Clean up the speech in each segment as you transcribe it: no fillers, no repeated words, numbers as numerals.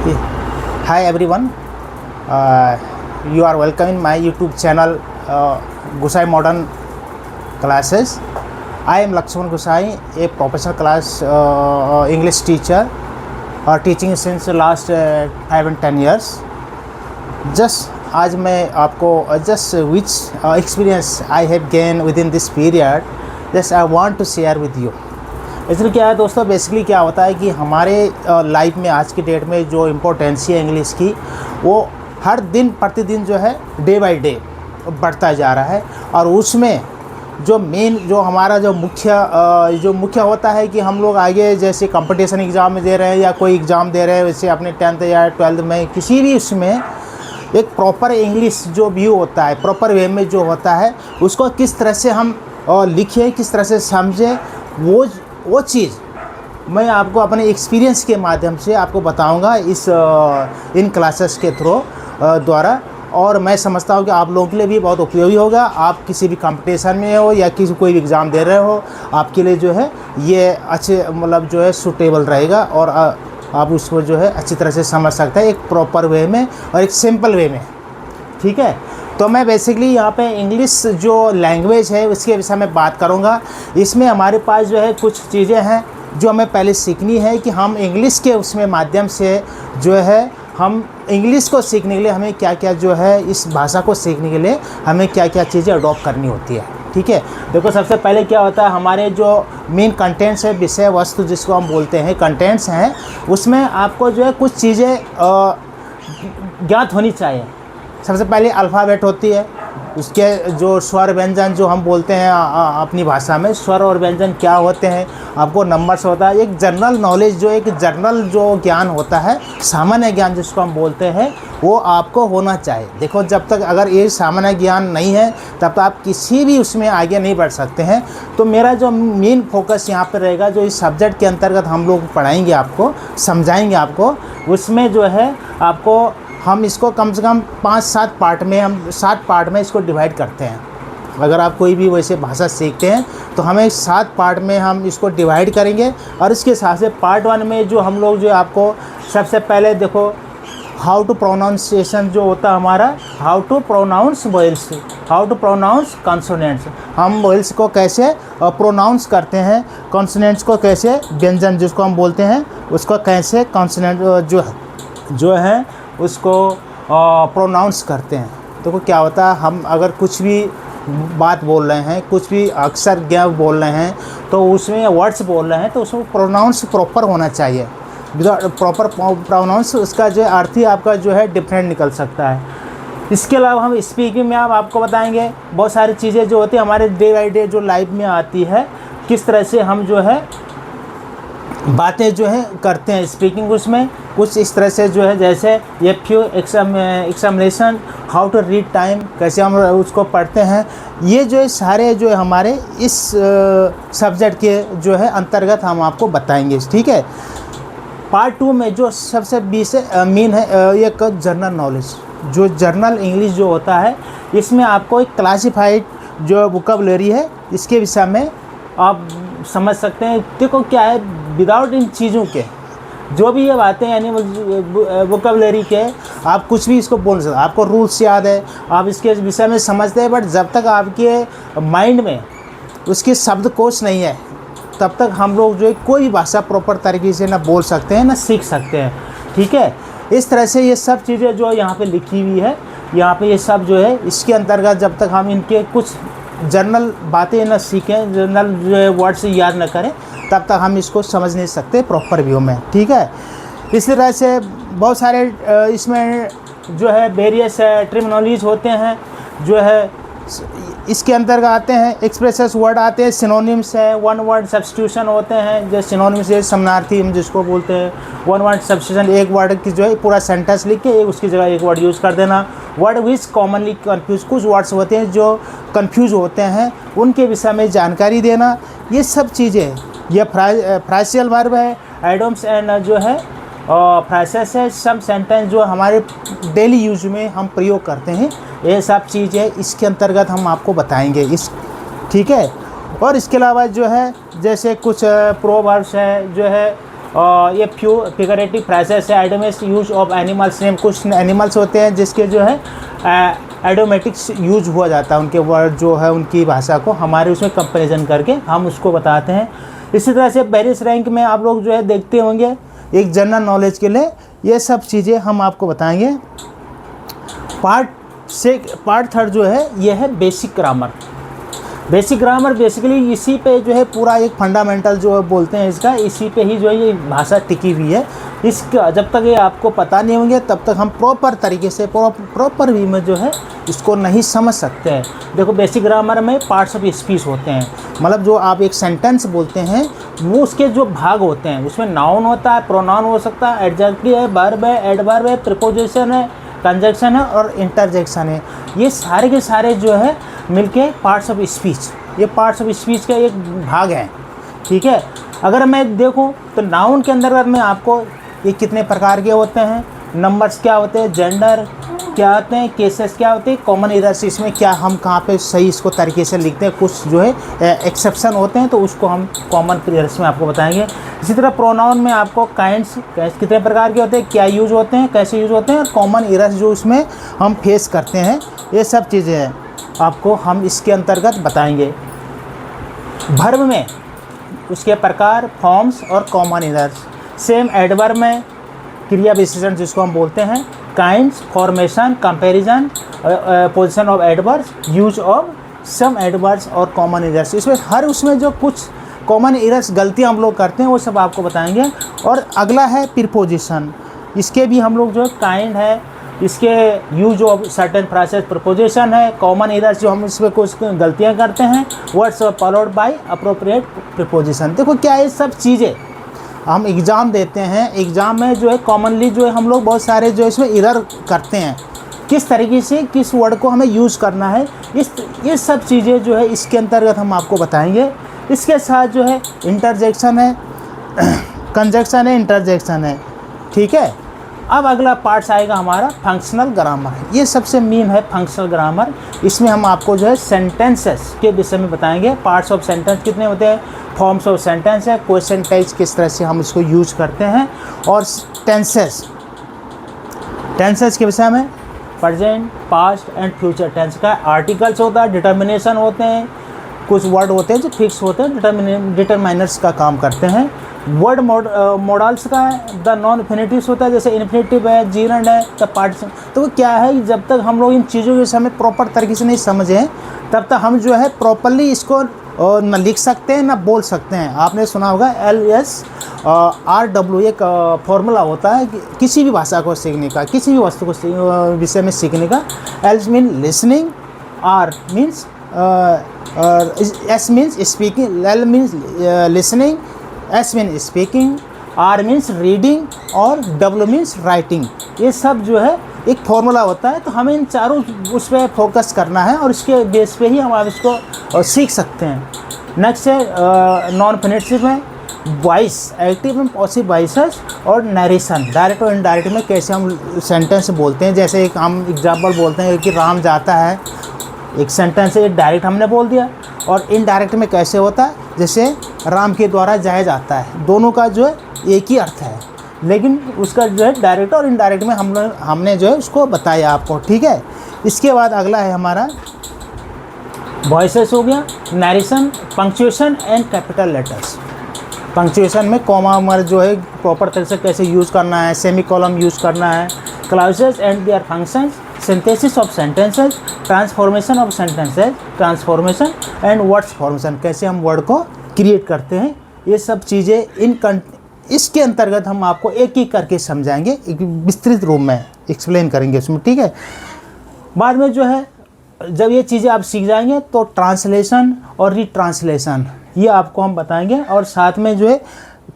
Hi everyone, you are welcome in my YouTube channel Gusai Modern Classes. I am Lakshman Gusai, a professional class English teacher, teaching since last 5 and 10 years. Just आज मैं आपको just which experience I have gained within this period, just I want to share with you. इसलिए क्या है दोस्तों, basically क्या होता है कि हमारे लाइफ में आज की डेट में जो इम्पोर्टेंस है इंग्लिश की, वो हर दिन प्रतिदिन जो है डे बाय डे बढ़ता जा रहा है। और उसमें जो मेन जो हमारा जो मुख्य होता है कि हम लोग आगे जैसे कंपटीशन एग्ज़ाम में दे रहे हैं या कोई एग्ज़ाम दे रहे हैं, वैसे अपने 10th या 12th में किसी भी उसमें एक प्रॉपर इंग्लिश जो व्यू होता है, प्रॉपर वे में जो होता है, उसको किस तरह से हम लिखें, किस तरह से समझें, वो चीज़ मैं आपको अपने एक्सपीरियंस के माध्यम से आपको बताऊंगा इन क्लासेस के थ्रू द्वारा। और मैं समझता हूँ कि आप लोगों के लिए भी बहुत उपयोगी होगा। आप किसी भी कंपटीशन में हो या कोई भी एग्ज़ाम दे रहे हो, आपके लिए जो है ये अच्छे मतलब जो है सूटेबल रहेगा और आप उसको जो है अच्छी तरह से समझ सकते हैं एक प्रॉपर वे में और एक सिंपल वे में। ठीक है, तो मैं बेसिकली यहाँ पे इंग्लिश जो लैंग्वेज है उसके विषय में बात करूँगा। इसमें हमारे पास जो है कुछ चीज़ें हैं जो हमें पहले सीखनी है कि हम इंग्लिश के उसमें माध्यम से जो है हम इंग्लिश को सीखने के लिए हमें क्या क्या जो है इस भाषा को सीखने के लिए हमें क्या क्या चीज़ें अडॉप्ट करनी होती है। ठीक है, देखो सबसे पहले क्या होता है, हमारे जो मेन कंटेंट्स है, विषय वस्तु जिसको हम बोलते हैं कंटेंट्स हैं, उसमें आपको जो है कुछ चीज़ें ज्ञात होनी चाहिए। सबसे पहले अल्फ़ाबेट होती है, उसके जो स्वर व्यंजन जो हम बोलते हैं अपनी भाषा में, स्वर और व्यंजन क्या होते हैं, आपको नंबर्स होता है, एक जनरल नॉलेज जो एक जनरल जो ज्ञान होता है, सामान्य ज्ञान जिसको हम बोलते हैं, वो आपको होना चाहिए। देखो जब तक अगर ये सामान्य ज्ञान नहीं है तब तक आप किसी भी उसमें आगे नहीं बढ़ सकते हैं। तो मेरा जो मेन फोकस यहाँ पर रहेगा, जो इस सब्जेक्ट के अंतर्गत हम लोग पढ़ाएंगे, आपको समझाएंगे, आपको उसमें जो है आपको हम इसको कम से कम 5-7 पार्ट में, हम 7 पार्ट में इसको डिवाइड करते हैं। अगर आप कोई भी वैसे भाषा सीखते हैं तो हमें 7 पार्ट में हम इसको डिवाइड करेंगे। और इसके साथ से पार्ट 1 में जो हम लोग जो आपको सबसे पहले देखो हाउ टू प्रोनाउंसिएशन जो होता है हमारा, how to pronounce vowels, how to pronounce consonants, हम वॉइल्स को कैसे प्रोनाउंस करते हैं, कॉन्सोनेंट्स को कैसे, व्यंजन जिसको हम बोलते हैं उसको कैसे कॉन्सोनेंट जो है उसको प्रोनाउंस करते हैं। देखो क्या होता है, हम अगर कुछ भी बात बोल रहे हैं, कुछ भी अक्षर ज्ञान बोल रहे हैं, तो उसमें वर्ड्स बोल रहे हैं तो उसमें प्रोनाउंस प्रॉपर होना चाहिए। प्रॉपर प्रोनाउंस उसका जो अर्थ ही आपका जो है डिफरेंट निकल सकता है। इसके अलावा हम स्पीकिंग में आपको बताएंगे बहुत सारी चीज़ें जो होती है हमारे डे बाई डे जो लाइफ में आती है, किस तरह से हम जो है बातें जो है करते हैं स्पीकिंग। उसमें कुछ इस तरह से जो है जैसे ये few examination, how to read time, कैसे हम उसको पढ़ते हैं, ये जो सारे जो है हमारे इस सब्जेक्ट के जो है अंतर्गत हम आपको बताएंगे। ठीक है, पार्ट 2 में जो सबसे मेन है एक जनरल नॉलेज, जो जनरल इंग्लिश जो होता है, इसमें आपको एक क्लासिफाइड जो वोकैबुलरी है इसके विषय में आप समझ सकते हैं। देखो क्या है, विदाउट इन चीज़ों के जो भी ये बातें यानी वोकैबुलरी के आप कुछ भी इसको बोल सकते, आपको रूल्स याद है, आप इसके विषय में समझते हैं, बट जब तक आपके माइंड में उसके शब्दकोश नहीं है तब तक हम लोग जो है कोई भी भाषा प्रॉपर तरीके से ना बोल सकते हैं ना सीख सकते हैं। ठीक है, इस तरह से ये सब चीज़ें जो यहाँ पे लिखी हुई है, यहाँ पे ये सब जो है इसके अंतर्गत जब तक हम इनके कुछ जनरल बातें ना सीखें, जनरल जो है वर्ड्स याद ना करें, तब तक हम इसको समझ नहीं सकते प्रॉपर व्यू में। ठीक है, इस तरह से बहुत सारे इसमें जो है वेरियस टर्मिनोलॉजीज होते हैं, जो है इसके अंतर्गत आते हैं, एक्सप्रेसेस वर्ड आते हैं, सिनोनिम्स है, वन वर्ड सब्स्टिट्यूशन होते हैं, जैसे सिनोनिम्स है समानार्थी हम जिसको बोलते हैं, वन वर्ड सब्स्टिट्यूशन, एक वर्ड की जो है पूरा सेंटेंस लिख के उसकी जगह एक वर्ड यूज़ कर देना। वर्ड विच कॉमनली कन्फ्यूज, कुछ वर्ड्स होते हैं जो कन्फ्यूज होते हैं, उनके विषय में जानकारी देना, ये सब चीज़ें, ये फ्रासियल वर्ब है, एडम्स एंड जो है फ्रासेस है, सब सेंटेंस जो हमारे डेली यूज में हम प्रयोग करते हैं, ये सब चीज़ें इसके अंतर्गत हम आपको बताएंगे ठीक है। और इसके अलावा जो है जैसे कुछ प्रोवर्ब्स है, जो है ये फ्यू फिगरेटिव फ्रेजेस है। आइडियोमेटिक्स यूज ऑफ एनिमल्स नेम, कुछ एनिमल्स होते हैं जिसके जो है आइडियोमेटिक्स यूज हुआ जाता है, उनके वर्ड जो है उनकी भाषा को हमारे उसमें कंपैरिजन करके हम उसको बताते हैं। इसी तरह से बैरिस रैंक में आप लोग जो है देखते होंगे, एक जनरल नॉलेज के लिए ये सब चीज़ें हम आपको बताएंगे। पार्ट थर्ड जो है ये है basic grammar. Basic grammar basically इसी पे जो है पूरा एक फंडामेंटल जो बोलते हैं इसका, इसी पे ही जो है ये भाषा टिकी हुई है। इसका जब तक ये आपको पता नहीं होंगे तब तक हम प्रॉपर तरीके से प्रॉपर वे में जो है इसको नहीं समझ सकते हैं। देखो बेसिक ग्रामर में पार्ट्स ऑफ स्पीच होते हैं, मतलब जो आप एक सेंटेंस बोलते हैं वो उसके जो भाग होते हैं, उसमें नाउन होता है, प्रोनाउन हो सकता है, एडजेक्टिव है, वर्ब है, एडवर्ब है, प्रीपोजिशन है, कंजक्शन है और इंटरजेक्शन है। ये सारे के सारे जो है मिलके पार्ट्स ऑफ स्पीच, ये पार्ट्स ऑफ स्पीच का एक भाग है। ठीक है, अगर मैं देखूं तो नाउन के अंदर मैं आपको ये कितने प्रकार के होते हैं, नंबर्स क्या होते हैं, जेंडर क्या होते हैं, केसेस क्या होते हैं, कॉमन एरर्स इसमें क्या हम कहाँ पे सही इसको तरीके से लिखते हैं, कुछ जो है एक्सेप्शन होते हैं तो उसको हम कॉमन एरर्स में आपको बताएंगे। इसी तरह प्रोनाउन में आपको काइंड्स कितने प्रकार के होते हैं, क्या यूज होते हैं, कैसे यूज होते हैं और कॉमन एरर्स जो उसमें हम फेस करते हैं, ये सब चीज़ें हैं आपको हम इसके अंतर्गत बताएंगे। वर्ब में उसके प्रकार, फॉर्म्स और कॉमन एरर्स। सेम एडवर्ब में क्रिया विशेषण जिसको हम बोलते हैं, kinds, formation, comparison, position of adverbs, use of some adverbs और कॉमन एरर्स। इसमें हर उसमें जो कुछ कॉमन एरर्स गलतियाँ हम लोग करते हैं वो सब आपको बताएंगे। और अगला है प्रीपोजिशन, इसके भी हम लोग जो काइंड है, इसके use of certain phrases preposition है, कॉमन एरर्स जो हम इसमें कुछ गलतियाँ करते हैं, words followed by appropriate preposition. देखो क्या ये सब चीज़ें हम एग्ज़ाम देते हैं, एग्ज़ाम में जो है कॉमनली जो है हम लोग बहुत सारे जो इसमें एरर करते हैं, किस तरीके से किस वर्ड को हमें यूज़ करना है, ये सब चीज़ें जो है इसके अंतर्गत हम आपको बताएंगे। इसके साथ जो है इंटरजेक्शन है, कंजक्शन है, इंटरजेक्शन है। ठीक है, अब अगला पार्ट्स आएगा हमारा फंक्शनल ग्रामर। ये सबसे मेन है फंक्शनल ग्रामर। इसमें हम आपको जो है सेंटेंसेस के विषय में बताएंगे। पार्ट्स ऑफ सेंटेंस कितने होते हैं, फॉर्म्स ऑफ सेंटेंस है, क्वेश्चन टाइप्स किस तरह से हम इसको यूज करते हैं, और टेंसेस के विषय में present, past and future tense का आर्टिकल्स होता है, डिटर्मिनेशन होते हैं, कुछ वर्ड होते हैं जो फिक्स होते हैं, डिटरमाइनर्स का काम करते हैं। वर्ड मॉडल्स का है, द नॉन इन्फिनिटिव्स होता है, जैसे इन्फिनिटिव है, जीरंड है, द पार्टिसिपल। तो क्या है, जब तक हम लोग इन चीज़ों के समय प्रॉपर तरीके से नहीं समझें तब तक हम जो है प्रॉपरली इसको न लिख सकते हैं ना बोल सकते हैं। आपने सुना होगा LSRW एक फॉर्मूला होता है किसी भी भाषा को सीखने का, किसी भी वस्तु को विषय में सीखने का। L mean listening, R means S means speaking, L means listening, S mean speaking, R means reading और W मीन्स राइटिंग। ये सब जो है एक फॉर्मूला होता है, तो हमें इन चारों उस पर फोकस करना है और इसके बेस पे ही हम आप इसको सीख सकते हैं। नेक्स्ट है नॉन इन्फिनिटिव में वॉइस, एक्टिव एंड पॉसिव वॉइसेस और नरेशन, डायरेक्ट और इनडायरेक्ट में कैसे हम सेंटेंस बोलते हैं। जैसे एक हम एग्जाम्पल बोलते हैं कि राम जाता है, एक सेंटेंस है, डायरेक्ट हमने बोल दिया, और इनडायरेक्ट में कैसे होता है, जैसे राम के द्वारा जाया जाता है। दोनों का जो है एक ही अर्थ है, लेकिन उसका जो है डायरेक्ट और इनडायरेक्ट में हमने जो है उसको बताया आपको। ठीक है, इसके बाद अगला है हमारा वॉइसेस हो गया, narration, punctuation and capital letters. Punctuation में कॉमा हमारा जो है प्रॉपर तरह से कैसे यूज़ करना है, सेमी कॉलम यूज़ करना है, clauses and their functions, synthesis of sentences, transformation of sentences, transformation and words formation, कैसे हम वर्ड को क्रिएट करते हैं। ये सब चीज़ें इसके अंतर्गत हम आपको एक एक करके समझाएंगे, एक विस्तृत रूप में एक्सप्लेन करेंगे उसमें। ठीक है, बाद में जो है जब ये चीज़ें आप सीख जाएंगे तो ट्रांसलेशन और रीट्रांसलेशन ये आपको हम बताएंगे। और साथ में जो है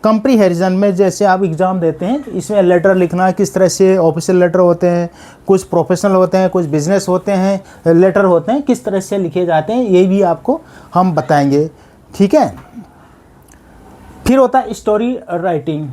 कंप्रीहेंशन में जैसे आप एग्ज़ाम देते हैं, इसमें लेटर लिखना किस तरह से, ऑफिशियल लेटर होते हैं, कुछ प्रोफेशनल होते हैं, कुछ बिजनेस होते हैं, लेटर होते हैं, किस तरह से लिखे जाते हैं ये भी आपको हम बताएंगे। ठीक है, फिर होता है स्टोरी राइटिंग।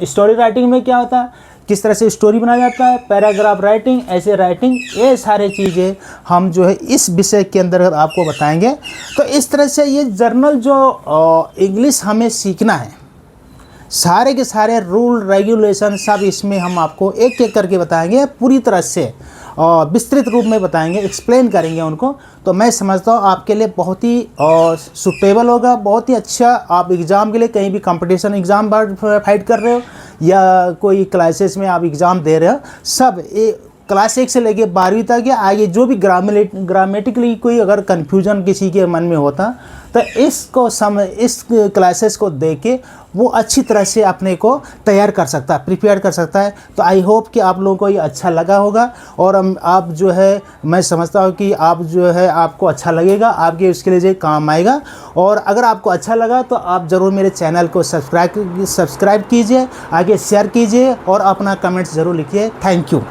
स्टोरी राइटिंग में क्या होता है, किस तरह से स्टोरी बनाया जाता है, पैराग्राफ राइटिंग, ऐसे राइटिंग, ये सारे चीज़ें हम जो है इस विषय के अंदर आपको बताएंगे। तो इस तरह से ये जर्नल जो इंग्लिश हमें सीखना है, सारे के सारे रूल रेगुलेशन सब इसमें हम आपको एक एक करके बताएंगे, पूरी तरह से और विस्तृत रूप में बताएंगे, एक्सप्लेन करेंगे उनको। तो मैं समझता हूँ आपके लिए बहुत ही सुटेबल होगा, बहुत ही अच्छा। आप एग्ज़ाम के लिए कहीं भी कंपटीशन एग्ज़ाम फाइट कर रहे हो या कोई क्लासेस में आप एग्ज़ाम दे रहे हो, सब क्लास 1 से लेके 12वीं तक या आगे जो भी ग्रामेटिकली कोई अगर कन्फ्यूजन किसी के मन में होता तो इस क्लासेस को देख के वो अच्छी तरह से अपने को तैयार कर सकता है, प्रिपेयर कर सकता है। तो आई होप कि आप लोगों को ये अच्छा लगा होगा और आप जो है, मैं समझता हूँ कि आप जो है आपको अच्छा लगेगा, आपके उसके लिए जो काम आएगा। और अगर आपको अच्छा लगा तो आप ज़रूर मेरे चैनल को सब्सक्राइब कीजिए, आगे शेयर कीजिए और अपना कमेंट्स ज़रूर लिखिए। Thank you.